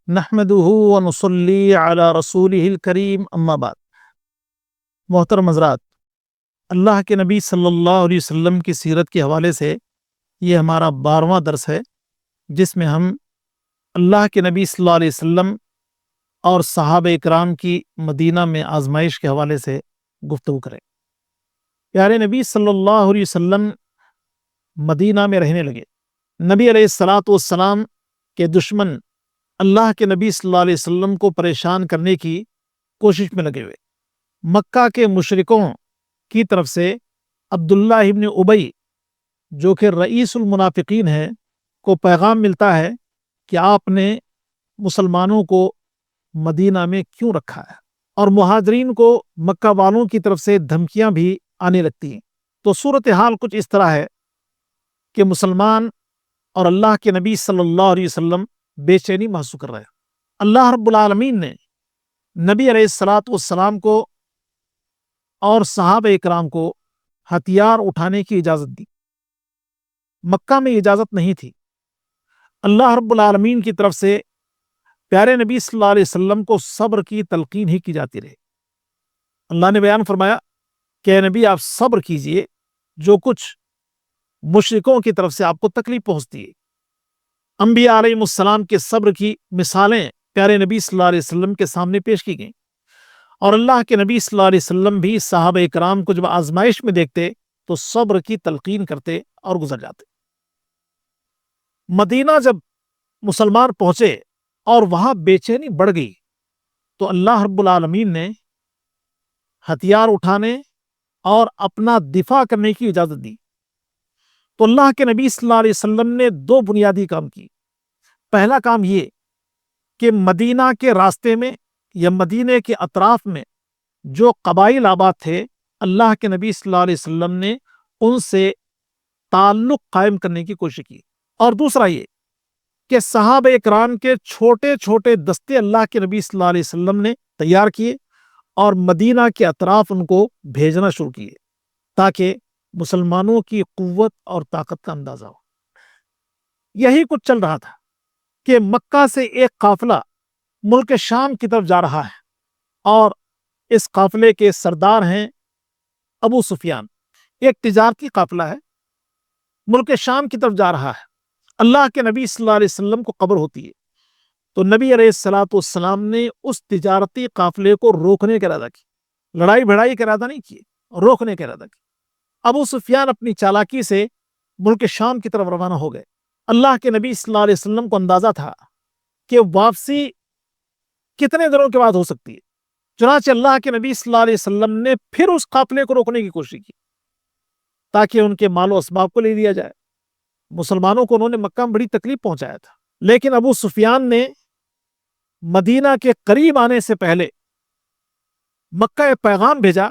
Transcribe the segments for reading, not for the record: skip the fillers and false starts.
نحمدہ ونصلی علی رسولہ الکریم اما بعد۔ محترم حضرات، اللہ کے نبی صلی اللہ علیہ وسلم کی سیرت کے حوالے سے یہ ہمارا 12واں درس ہے، جس میں ہم اللہ کے نبی صلی اللہ علیہ وسلم اور صحابہ اکرام کی مدینہ میں آزمائش کے حوالے سے گفتگو کریں۔ پیارے نبی صلی اللہ علیہ وسلم مدینہ میں رہنے لگے۔ نبی علیہ الصلاۃ والسلام کے دشمن اللہ کے نبی صلی اللہ علیہ وسلم کو پریشان کرنے کی کوشش میں لگے ہوئے۔ مکہ کے مشرکوں کی طرف سے عبداللہ ابن ابی، جو کہ رئیس المنافقین ہیں، کو پیغام ملتا ہے کہ آپ نے مسلمانوں کو مدینہ میں کیوں رکھا ہے، اور مہاجرین کو مکہ والوں کی طرف سے دھمکیاں بھی آنے لگتی ہیں۔ تو صورتحال کچھ اس طرح ہے کہ مسلمان اور اللہ کے نبی صلی اللہ علیہ وسلم بے چینی محسوس کر رہے ہیں۔ اللہ رب العالمین نے نبی علیہ الصلاۃ والسلام کو اور صحابہ اکرام کو ہتھیار اٹھانے کی اجازت دی۔ مکہ میں اجازت نہیں تھی۔ اللہ رب العالمین کی طرف سے پیارے نبی صلی اللہ علیہ وسلم کو صبر کی تلقین ہی کی جاتی رہی۔ اللہ نے بیان فرمایا کہ اے نبی، آپ صبر کیجئے جو کچھ مشرکوں کی طرف سے آپ کو تکلیف پہنچتی ہے۔ انبیاء علیہ السلام کے صبر کی مثالیں پیارے نبی صلی اللہ علیہ وسلم کے سامنے پیش کی گئیں، اور اللہ کے نبی صلی اللہ علیہ وسلم بھی صحابہ اکرام کو جب آزمائش میں دیکھتے تو صبر کی تلقین کرتے اور گزر جاتے۔ مدینہ جب مسلمان پہنچے اور وہاں بے چینی بڑھ گئی تو اللہ رب العالمین نے ہتھیار اٹھانے اور اپنا دفاع کرنے کی اجازت دی۔ تو اللہ کے نبی صلی اللہ علیہ وسلم نے دو بنیادی کام کی۔ پہلا کام یہ کہ مدینہ کے راستے میں یا مدینے کے اطراف میں جو قبائل آباد تھے، اللہ کے نبی صلی اللہ علیہ وسلم نے ان سے تعلق قائم کرنے کی کوشش کی۔ اور دوسرا یہ کہ صحابہ اکرام کے چھوٹے چھوٹے دستے اللہ کے نبی صلی اللہ علیہ وسلم نے تیار کیے اور مدینہ کے اطراف ان کو بھیجنا شروع کیے، تاکہ مسلمانوں کی قوت اور طاقت کا اندازہ ہو۔ یہی کچھ چل رہا تھا کہ مکہ سے ایک قافلہ ملک شام کی طرف جا رہا ہے، اور اس قافلے کے سردار ہیں ابو سفیان۔ ایک تجارتی قافلہ ہے، ملک شام کی طرف جا رہا ہے۔ اللہ کے نبی صلی اللہ علیہ وسلم کو خبر ہوتی ہے، تو نبی علیہ الصلاۃ والسلام نے اس تجارتی قافلے کو روکنے کا ارادہ کیا۔ لڑائی بھڑائی کا ارادہ نہیں کیے، روکنے کا ارادہ کیا۔ ابو سفیان اپنی چالاکی سے ملک شام کی طرف روانہ ہو گئے۔ اللہ کے نبی صلی اللہ علیہ وسلم کو اندازہ تھا کہ واپسی کتنے دنوں کے بعد ہو سکتی ہے، چنانچہ اللہ کے نبی صلی اللہ علیہ وسلم نے پھر اس قافلے کو روکنے کی کوشش کی تاکہ ان کے مال و اسباب کو لے لیا جائے۔ مسلمانوں کو انہوں نے مکہ میں بڑی تکلیف پہنچایا تھا، لیکن ابو سفیان نے مدینہ کے قریب آنے سے پہلے مکہ ایک پیغام بھیجا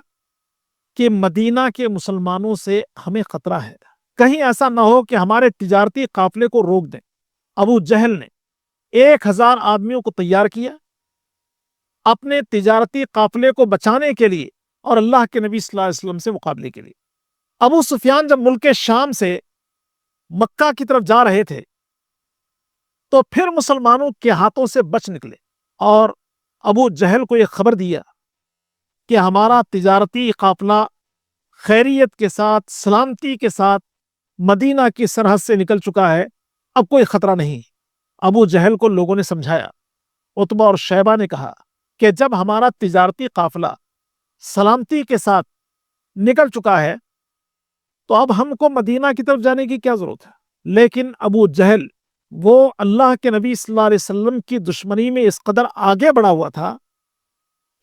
کہ مدینہ کے مسلمانوں سے ہمیں خطرہ ہے، کہیں ایسا نہ ہو کہ ہمارے تجارتی قافلے کو روک دیں۔ ابو جہل نے 1000 آدمیوں کو تیار کیا اپنے تجارتی قافلے کو بچانے کے لیے اور اللہ کے نبی صلی اللہ علیہ وسلم سے مقابلے کے لیے۔ ابو سفیان جب ملک شام سے مکہ کی طرف جا رہے تھے تو پھر مسلمانوں کے ہاتھوں سے بچ نکلے، اور ابو جہل کو یہ خبر دیا کہ ہمارا تجارتی قافلہ خیریت کے ساتھ، سلامتی کے ساتھ مدینہ کی سرحد سے نکل چکا ہے، اب کوئی خطرہ نہیں۔ ابو جہل کو لوگوں نے سمجھایا۔ عتبہ اور شیبہ نے کہا کہ جب ہمارا تجارتی قافلہ سلامتی کے ساتھ نکل چکا ہے تو اب ہم کو مدینہ کی طرف جانے کی کیا ضرورت ہے؟ لیکن ابو جہل وہ اللہ کے نبی صلی اللہ علیہ وسلم کی دشمنی میں اس قدر آگے بڑھا ہوا تھا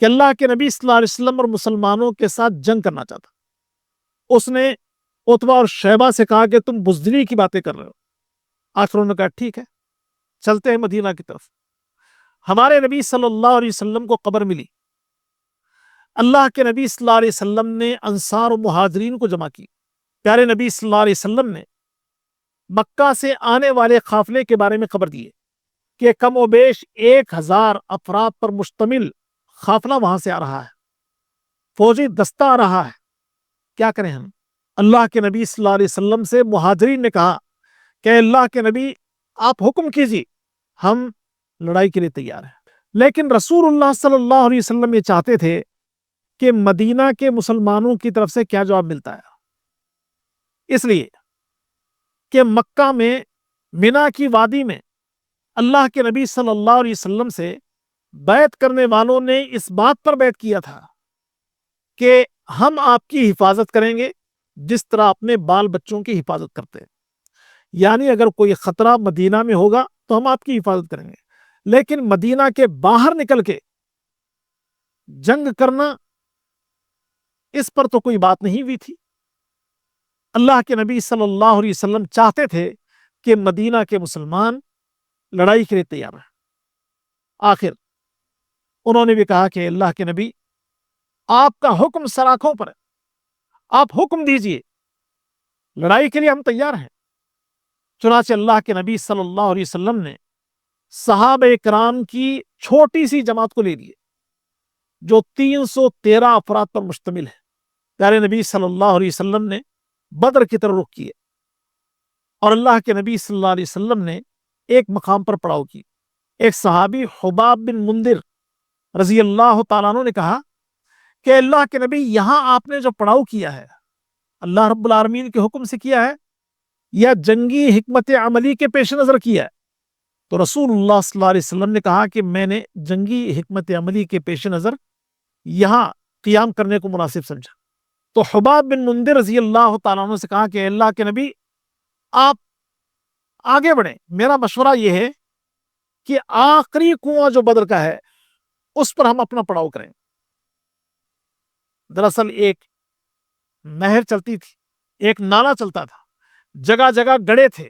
کہ اللہ کے نبی صلی اللہ علیہ وسلم اور مسلمانوں کے ساتھ جنگ کرنا چاہتا۔ اس نے عتبہ اور شیبہ سے کہا کہ تم بزدلی کی باتیں کر رہے ہو۔ آخر انہوں نے کہا ٹھیک ہے، چلتے ہیں مدینہ کی طرف۔ ہمارے نبی صلی اللہ علیہ وسلم کو خبر ملی، اللہ کے نبی صلی اللہ علیہ وسلم نے انصار و مہاجرین کو جمع کی۔ پیارے نبی صلی اللہ علیہ وسلم نے مکہ سے آنے والے قافلے کے بارے میں خبر دی کہ کم و بیش 1000 افراد پر مشتمل قافلہ وہاں سے آ رہا ہے، فوجی دستہ آ رہا ہے، کیا کریں ہم؟ اللہ کے نبی صلی اللہ علیہ وسلم سے مہاجرین نے کہا کہ اللہ کے نبی آپ حکم کیجیے، ہم لڑائی کے لیے تیار ہیں۔ لیکن رسول اللہ صلی اللہ علیہ وسلم یہ چاہتے تھے کہ مدینہ کے مسلمانوں کی طرف سے کیا جواب ملتا ہے، اس لیے کہ مکہ میں منا کی وادی میں اللہ کے نبی صلی اللہ علیہ وسلم سے بیعت کرنے والوں نے اس بات پر بیعت کیا تھا کہ ہم آپ کی حفاظت کریں گے جس طرح اپنے بال بچوں کی حفاظت کرتے ہیں، یعنی اگر کوئی خطرہ مدینہ میں ہوگا تو ہم آپ کی حفاظت کریں گے، لیکن مدینہ کے باہر نکل کے جنگ کرنا اس پر تو کوئی بات نہیں ہوئی تھی۔ اللہ کے نبی صلی اللہ علیہ وسلم چاہتے تھے کہ مدینہ کے مسلمان لڑائی کے لیے تیار ہیں۔ آخر انہوں نے بھی کہا کہ اللہ کے نبی، آپ کا حکم سراکھوں پر ہے، آپ حکم دیجئے، لڑائی کے لیے ہم تیار ہیں۔ چنانچہ اللہ کے نبی صلی اللہ علیہ وسلم نے صحابہ کرام کی چھوٹی سی جماعت کو لے لیے جو 313 افراد پر مشتمل ہے۔ پیارے نبی صلی اللہ علیہ وسلم نے بدر کی طرف رخ کیے اور اللہ کے نبی صلی اللہ علیہ وسلم نے ایک مقام پر پڑاؤ کی۔ ایک صحابی حباب بن منذر رضی اللہ تعالیٰ عنہ نے کہا کہ اللہ کے نبی، یہاں آپ نے جو پڑاؤ کیا ہے اللہ رب العالمین کے حکم سے کیا ہے یا جنگی حکمت عملی کے پیش نظر کیا ہے؟ تو رسول اللہ صلی اللہ علیہ وسلم نے کہا کہ میں نے جنگی حکمت عملی کے پیش نظر یہاں قیام کرنے کو مناسب سمجھا۔ تو حباب بن منذر رضی اللہ تعالیٰ عنہ سے کہا کہ اللہ کے نبی، آپ آگے بڑھیں، میرا مشورہ یہ ہے کہ آخری کنواں جو بدر کا ہے اس پر ہم اپنا پڑاؤ کریں۔ دراصل ایک نہر چلتی تھی، ایک نالا چلتا تھا، جگہ جگہ گڑھے تھے،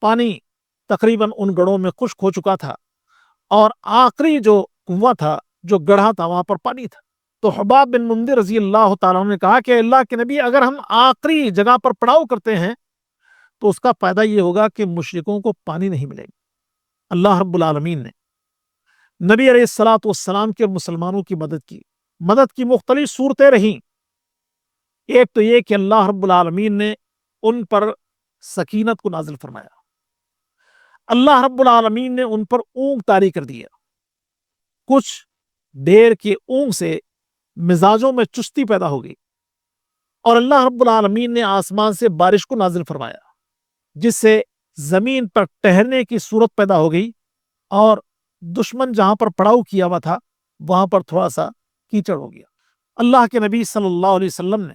پانی تقریباً ان گڑھوں میں خشک ہو چکا تھا اور آخری جو کنواں تھا، جو گڑھا تھا، وہاں پر پانی تھا۔ تو حباب بن منذر رضی اللہ تعالیٰ عنہ نے کہا کہ اللہ کے نبی، اگر ہم آخری جگہ پر پڑاؤ کرتے ہیں تو اس کا فائدہ یہ ہوگا کہ مشرکوں کو پانی نہیں ملے گا۔ اللہ رب العالمین نے نبی علیہ الصلوۃ والسلام کے مسلمانوں کی مدد کی مختلف صورتیں رہیں۔ ایک تو یہ کہ اللہ رب العالمین نے ان پر سکینت کو نازل فرمایا، اللہ رب العالمین نے ان پر اونگ طاری کر دیا، کچھ دیر کی اونگ سے مزاجوں میں چستی پیدا ہو گئی، اور اللہ رب العالمین نے آسمان سے بارش کو نازل فرمایا جس سے زمین پر ٹہرنے کی صورت پیدا ہو گئی، اور دشمن جہاں پر پڑاؤ کیا ہوا تھا وہاں پر تھوڑا سا کیچڑ ہو گیا۔ اللہ کے نبی صلی اللہ علیہ وسلم نے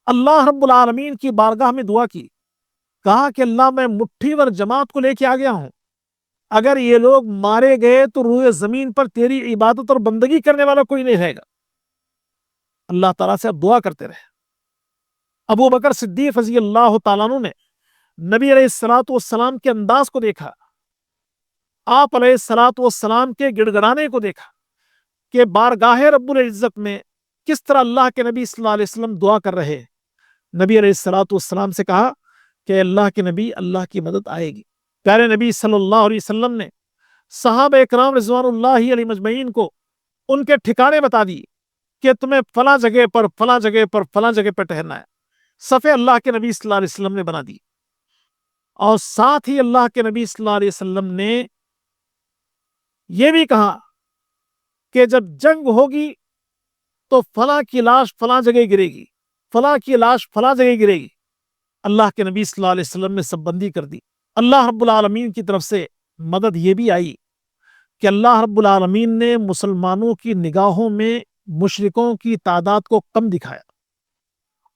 اللہ رب العالمین کی بارگاہ میں دعا کی، کہا کہ اللہ، میں مٹھی بھر جماعت کو لے کے آ گیا ہوں، اگر یہ لوگ مارے گئے تو روئے زمین پر تیری عبادت اور بندگی کرنے والا کوئی نہیں رہے گا۔ اللہ تعالیٰ سے اب دعا کرتے رہے۔ ابو بکر صدیق رضی اللہ تعالیٰ عنہ نے نبی علیہ الصلوۃ والسلام کے انداز کو دیکھا، آپ علیہ الصلوۃ والسلام کے گڑ گڑانے کو دیکھا کہ بارگاہ رب العزت میں کس طرح اللہ کے نبی صلی اللہ علیہ وسلم دعا کر رہے۔ نبی علیہ الصلوۃ والسلام سے کہا کہ اللہ کے نبی، اللہ کی مدد آئے گی۔ پیارے نبی صلی اللہ علیہ وسلم نے صحابہ اکرام رضوان اللہ علیہ مجمعین کو ان کے ٹھکانے بتا دی کہ تمہیں فلاں جگہ پر فلاں جگہ پر فلاں جگہ پر ٹھہرنا ہے۔ صفیں اللہ کے نبی صلی اللہ علیہ وسلم نے بنا دی، اور ساتھ ہی اللہ کے نبی صلی اللہ علیہ وسلم نے یہ بھی کہا کہ جب جنگ ہوگی تو فلاں کی لاش فلاں جگہ گرے گی، فلاں کی لاش فلاں جگہ گرے گی۔ اللہ کے نبی صلی اللہ علیہ وسلم نے سب بندی کر دی۔ اللہ رب العالمین کی طرف سے مدد یہ بھی آئی کہ اللہ رب العالمین نے مسلمانوں کی نگاہوں میں مشرکوں کی تعداد کو کم دکھایا،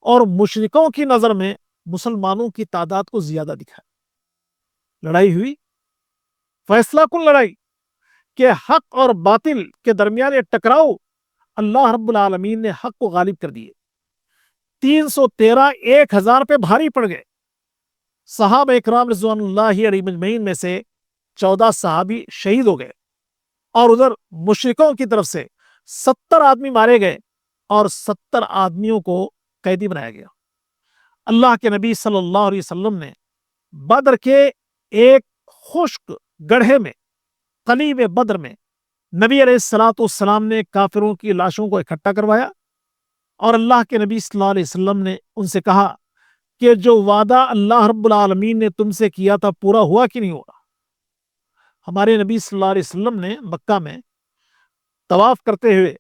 اور مشرکوں کی نظر میں مسلمانوں کی تعداد کو زیادہ دکھایا۔ لڑائی ہوئی، فیصلہ کن لڑائی کہ حق اور باطل کے درمیان یہ ٹکراؤ، اللہ رب العالمین نے حق کو غالب کر دیے۔ 313 1000 پہ بھاری پڑ گئے۔ صحابہ اکرام رضوان اللہ علیہ مجمعین میں سے 14 صحابی شہید ہو گئے، اور ادھر مشرکوں کی طرف سے 70 آدمی مارے گئے اور 70 آدمیوں کو قیدی بنایا گیا۔ اللہ کے نبی صلی اللہ علیہ وسلم نے بدر کے ایک خشک گڑھے میں، قلیب بدر میں، نبی علیہ الصلوۃ والسلام نے کافروں کی لاشوں کو اکٹھا کروایا، اور اللہ کے نبی صلی اللہ علیہ وسلم نے ان سے کہا کہ جو وعدہ اللہ رب العالمین نے تم سے کیا تھا پورا ہوا کہ نہیں ہوا؟ ہمارے نبی صلی اللہ علیہ وسلم نے مکہ میں طواف کرتے ہوئے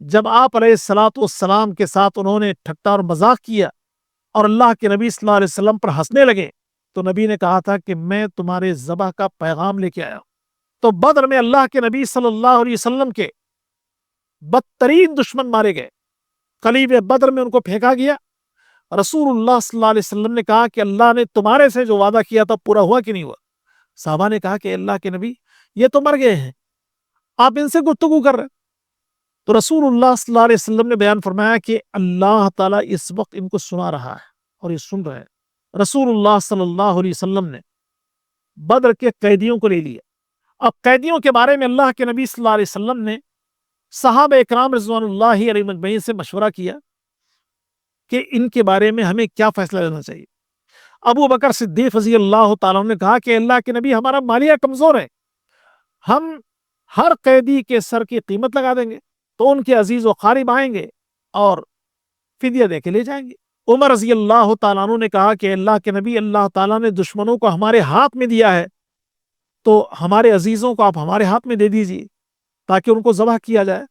جب آپ علیہ الصلوۃ والسلام کے ساتھ انہوں نے ٹھٹا اور مذاق کیا اور اللہ کے نبی صلی اللہ علیہ وسلم پر ہنسنے لگے تو نبی نے کہا تھا کہ میں تمہارے ذبح کا پیغام لے کے آیا ہوں۔ تو بدر میں اللہ کے نبی صلی اللہ علیہ وسلم کے بدترین دشمن مارے گئے، قلیب بدر میں ان کو پھینکا گیا۔ رسول اللہ صلی اللہ علیہ وسلم نے کہا کہ اللہ نے تمہارے سے جو وعدہ کیا تھا پورا ہوا کہ نہیں ہوا؟ صحابہ نے کہا کہ اللہ کے نبی یہ تو مر گئے ہیں، آپ ان سے گفتگو کر رہے۔ تو رسول اللہ صلی اللہ علیہ وسلم نے بیان فرمایا کہ اللہ تعالیٰ اس وقت ان کو سنا رہا ہے اور یہ سن رہے ہیں۔ رسول اللہ صلی اللہ علیہ وسلم نے بدر کے قیدیوں کو لے لیا۔ اب قیدیوں کے بارے میں اللہ کے نبی صلی اللہ علیہ وسلم نے صحابہ اکرام رضوان اللہ علیہ مجمعین سے مشورہ کیا کہ ان کے بارے میں ہمیں کیا فیصلہ لینا چاہیے۔ ابو بکر صدیق رضی اللہ تعالیٰ نے کہا کہ اللہ کے نبی ہمارا مالیہ کمزور ہے، ہم ہر قیدی کے سر کی قیمت لگا دیں گے تو ان کے عزیز و قارب آئیں گے اور فدیہ دے کے لے جائیں گے۔ عمر رضی اللہ تعالیٰ عنہ نے کہا کہ اللہ کے نبی اللہ تعالیٰ نے دشمنوں کو ہمارے ہاتھ میں دیا ہے تو ہمارے عزیزوں کو آپ ہمارے ہاتھ میں دے دیجیے تاکہ ان کو ذبح کیا جائے،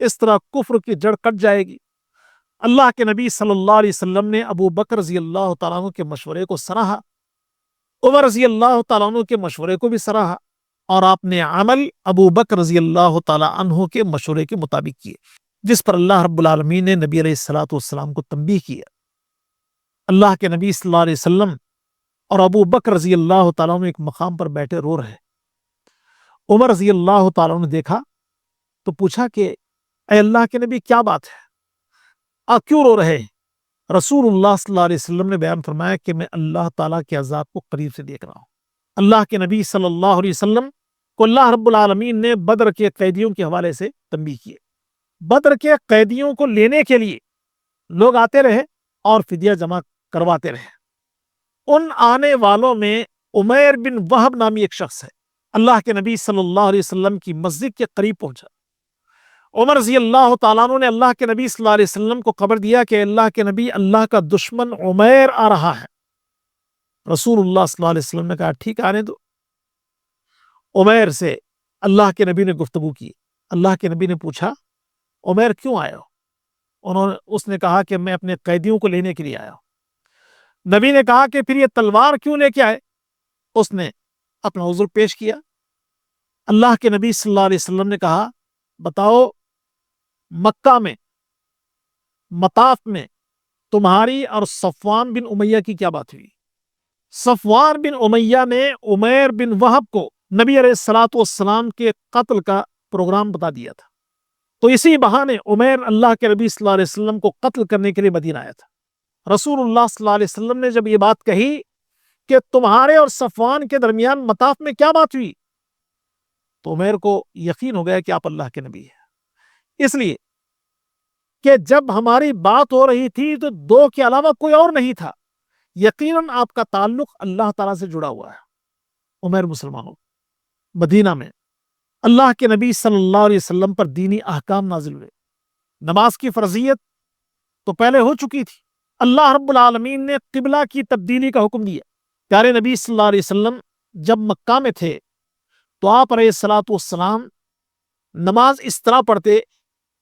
اس طرح کفر کی جڑ کٹ جائے گی۔ اللہ کے نبی صلی اللہ علیہ وسلم نے ابو بکر رضی اللہ تعالیٰ عنہ کے مشورے کو سراہا، عمر رضی اللہ تعالیٰ عنہ کے مشورے کو بھی سراہا، اور آپ نے عمل ابو بکر رضی اللہ تعالیٰ عنہ کے مشورے کے مطابق کیے، جس پر اللہ رب العالمین نے نبی علیہ الصلوۃ والسلام کو تنبیہ کیا۔ اللہ کے نبی صلی اللہ علیہ وسلم اور ابو بکر رضی اللہ تعالیٰ عنہ ایک مقام پر بیٹھے رو رہے۔ عمر رضی اللہ تعالیٰ عنہ نے دیکھا تو پوچھا کہ اے اللہ کے نبی کیا بات ہے، آپ کیوں رو رہے ہیں؟ رسول اللہ صلی اللہ علیہ وسلم نے بیان فرمایا کہ میں اللہ تعالیٰ کے عذاب کو قریب سے دیکھ رہا ہوں۔ اللہ کے نبی صلی اللہ علیہ وسلم کو اللہ رب العالمین نے بدر کے قیدیوں کے حوالے سے تنبیہ کیے۔ بدر کے قیدیوں کو لینے کے لیے لوگ آتے رہے اور فدیہ جمع کرواتے رہے۔ ان آنے والوں میں عمیر بن وہب نامی ایک شخص ہے۔ اللہ کے نبی صلی اللہ علیہ وسلم کی مسجد کے قریب پہنچا۔ عمر رضی اللہ تعالیٰ عنہ نے اللہ کے نبی صلی اللہ علیہ وسلم کو خبر دیا کہ اللہ کے نبی اللہ کا دشمن عمیر آ رہا ہے۔ رسول اللہ صلی اللہ علیہ وسلم نے کہا ٹھیک آنے دو۔ عمیر سے اللہ کے نبی نے گفتگو کی۔ اللہ کے نبی نے پوچھا عمیر کیوں آئے ہو؟ اس نے کہا کہ میں اپنے قیدیوں کو لینے کے لیے آیا ہوں۔ نبی نے کہا کہ پھر یہ تلوار کیوں لے کے آئے؟ اس نے اپنا عذر پیش کیا۔ اللہ کے نبی صلی اللہ علیہ وسلم نے کہا بتاؤ مکہ میں مطاف میں تمہاری اور صفوان بن امیہ کی کیا بات ہوئی؟ صفوان بن امیہ نے عمیر بن وہب کو نبی علیہ الصلوۃ والسلام کے قتل کا پروگرام بتا دیا تھا، تو اسی بہانے عمیر اللہ کے نبی صلی اللہ علیہ وسلم کو قتل کرنے کے لیے مدینہ آیا تھا۔ رسول اللہ صلی اللہ علیہ وسلم نے جب یہ بات کہی کہ تمہارے اور صفوان کے درمیان مطاف میں کیا بات ہوئی، تو عمیر کو یقین ہو گیا کہ آپ اللہ کے نبی ہیں، اس لیے کہ جب ہماری بات ہو رہی تھی تو دو کے علاوہ کوئی اور نہیں تھا، یقیناً آپ کا تعلق اللہ تعالیٰ سے جڑا ہوا ہے۔ عمیر مسلمانوں، مدینہ میں اللہ کے نبی صلی اللہ علیہ وسلم پر دینی احکام نازل ہوئے۔ نماز کی فرضیت تو پہلے ہو چکی تھی، اللہ رب العالمین نے قبلہ کی تبدیلی کا حکم دیا۔ پیارے نبی صلی اللہ علیہ وسلم جب مکہ میں تھے تو آپ علیہ الصلوۃ والسلام نماز اس طرح پڑھتے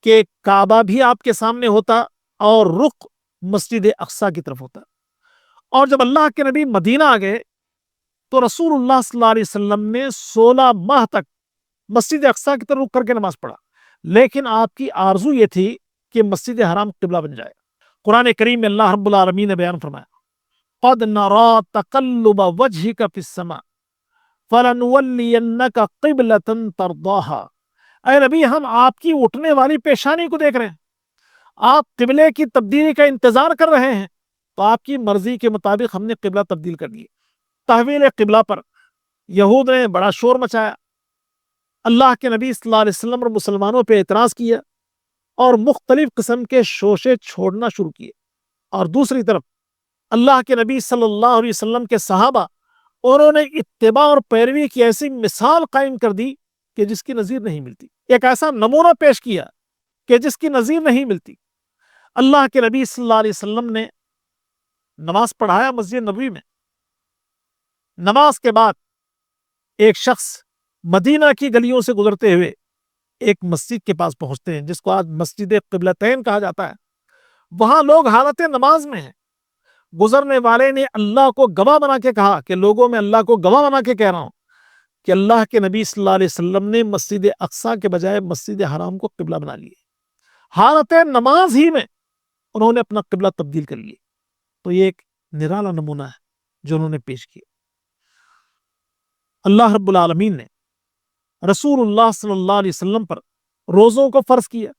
کہ کعبہ بھی آپ کے سامنے ہوتا اور رخ مسجد اقصیٰ کی طرف ہوتا، اور جب اللہ کے نبی مدینہ آ گئے تو رسول اللہ صلی اللہ علیہ وسلم نے 16 ماہ تک مسجد اقصیٰ کی طرف رخ کر کے نماز پڑھا، لیکن آپ کی آرزو یہ تھی کہ مسجد حرام قبلہ بن جائے۔ قرآن کریم میں اللہ رب العالمین نے بیان فرمایا قَدْ نَرَا تَقَلُّبَ وَجْهِكَ فِي السَّمَاءِ فَلَنُوَلِّيَنَّكَ قِبْلَةً تَرْضَاهَا۔ اے نبی ہم آپ کی اٹھنے والی پیشانی کو دیکھ رہے ہیں، آپ قبلے کی تبدیلی کا انتظار کر رہے ہیں، تو آپ کی مرضی کے مطابق ہم نے قبلہ تبدیل کر دی۔ تحویل قبلہ پر یہود نے بڑا شور مچایا، اللہ کے نبی صلی اللہ علیہ وسلم اور مسلمانوں پہ اعتراض کیا اور مختلف قسم کے شوشے چھوڑنا شروع کیے، اور دوسری طرف اللہ کے نبی صلی اللہ علیہ وسلم کے صحابہ انہوں نے اتباع اور پیروی کی ایسی مثال قائم کر دی کہ جس کی نظیر نہیں ملتی، ایک ایسا نمونہ پیش کیا کہ جس کی نظیر نہیں ملتی۔ اللہ کے نبی صلی اللہ علیہ وسلم نے نماز پڑھایا مسجد نبوی میں، نماز کے بعد ایک شخص مدینہ کی گلیوں سے گزرتے ہوئے ایک مسجد کے پاس پہنچتے ہیں جس کو آج مسجد قبلتین کہا جاتا ہے. وہاں لوگ حالت نماز میں ہیں. گزرنے والے نے اللہ کو گواہ بنا کے کہا کہ لوگوں میں اللہ کو گواہ بنا کے کہہ رہا ہوں کہ اللہ کے نبی صلی اللہ علیہ وسلم نے مسجد اقصی کے بجائے مسجد حرام کو قبلہ بنا لیے. حالت نماز ہی میں انہوں نے اپنا قبلہ تبدیل کر لیا. تو یہ ایک نرالا نمونہ ہے جو انہوں نے پیش کیا. اللہ رب العالمین نے رسول اللہ صلی اللہ علیہ وسلم پر روزوں کو فرض کیا.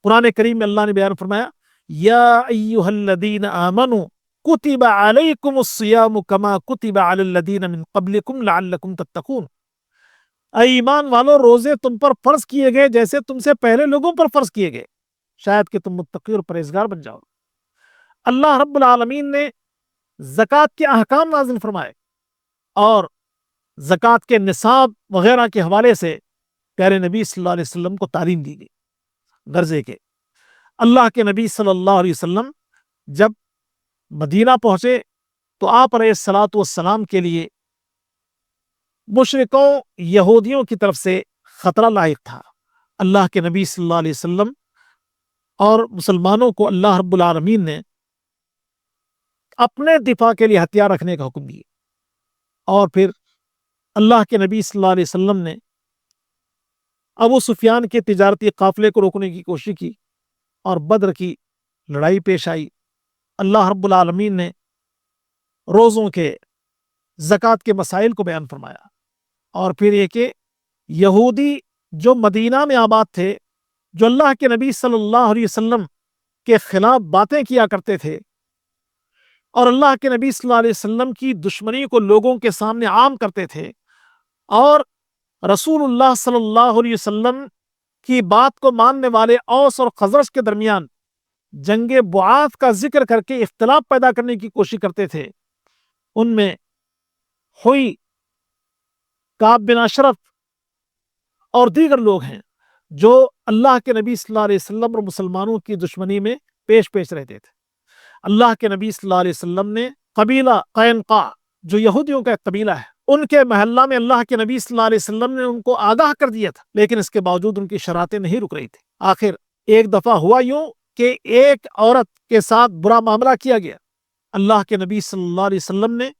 قرآن کریم میں اللہ نے بیان فرمایا یا ایھا الذین آمنوا کتب علیکم الصیام کما کتب علی الذین من قبلکم لعلکم تتقون. اے ایمان والو روزے تم پر فرض کیے گئے جیسے تم سے پہلے لوگوں پر فرض کیے گئے شاید کہ تم متقی اور پرہیزگار بن جاؤ. اللہ رب العالمین نے زکوٰۃ کے احکام نازل فرمائے اور زکوٰۃ کے نصاب وغیرہ کے حوالے سے پیارے نبی صلی اللہ علیہ وسلم کو تعلیم دی گئی. غرضے کے اللہ کے نبی صلی اللہ علیہ وسلم جب مدینہ پہنچے تو آپ علیہ الصلاۃ والسلام کے لیے مشرکوں یہودیوں کی طرف سے خطرہ لاحق تھا. اللہ کے نبی صلی اللہ علیہ وسلم اور مسلمانوں کو اللہ رب العالمین نے اپنے دفاع کے لیے ہتھیار رکھنے کا حکم دیا. اور پھر اللہ کے نبی صلی اللہ علیہ وسلم نے ابو سفیان کے تجارتی قافلے کو روکنے کی کوشش کی اور بدر کی لڑائی پیش آئی. اللہ رب العالمین نے روزوں کے زکوٰۃ کے مسائل کو بیان فرمایا. اور پھر یہ کہ یہودی جو مدینہ میں آباد تھے جو اللہ کے نبی صلی اللہ علیہ وسلم کے خلاف باتیں کیا کرتے تھے اور اللہ کے نبی صلی اللہ علیہ وسلم کی دشمنی کو لوگوں کے سامنے عام کرتے تھے اور رسول اللہ صلی اللہ علیہ وسلم کی بات کو ماننے والے اوس اور خزرج کے درمیان جنگ بعاث کا ذکر کر کے اختلاف پیدا کرنے کی کوشش کرتے تھے. ان میں ہوئی کعب بن اشرف اور دیگر لوگ ہیں جو اللہ کے نبی صلی اللہ علیہ وسلم اور مسلمانوں کی دشمنی میں پیش رہتے تھے. اللہ کے نبی صلی اللہ علیہ وسلم نے قبیلہ قینقاع جو یہودیوں کا ایک قبیلہ ہے ان کے محلہ میں اللہ کے نبی صلی اللہ علیہ وسلم نے ان کو آگاہ کر دیا تھا لیکن اس کے باوجود ان کی شراتیں نہیں رک رہی تھی. آخر ایک دفعہ ہوا یوں کہ ایک عورت کے ساتھ برا معاملہ کیا گیا. اللہ کے نبی صلی اللہ علیہ وسلم نے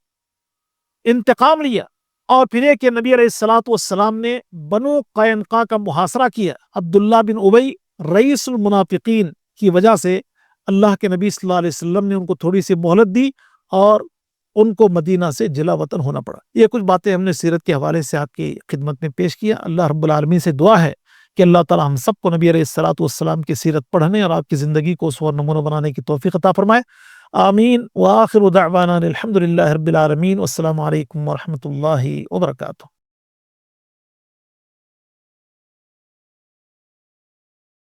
انتقام لیا اور پھر ایک نبی علیہ الصلوۃ والسلام نے بنو قینقاع کا محاصرہ کیا. عبداللہ بن ابی رئیس المنافقین کی وجہ سے اللہ کے نبی صلی اللہ علیہ وسلم نے ان کو تھوڑی سی مہلت دی اور ان کو مدینہ سے جلا وطن ہونا پڑا. یہ کچھ باتیں ہم نے سیرت کے حوالے سے آپ کی خدمت میں پیش کیا. اللہ رب العالمین سے دعا ہے کہ اللہ تعالی ہم سب کو نبی علیہ الصلوۃ والسلام کی سیرت پڑھنے اور آپ کی زندگی کو اسوہ اور نمونہ بنانے کی توفیق عطا فرمائے. آمین. وآخر دعوانا الحمد للہ رب العالمین. والسلام علیکم ورحمۃ اللہ وبرکاتہ.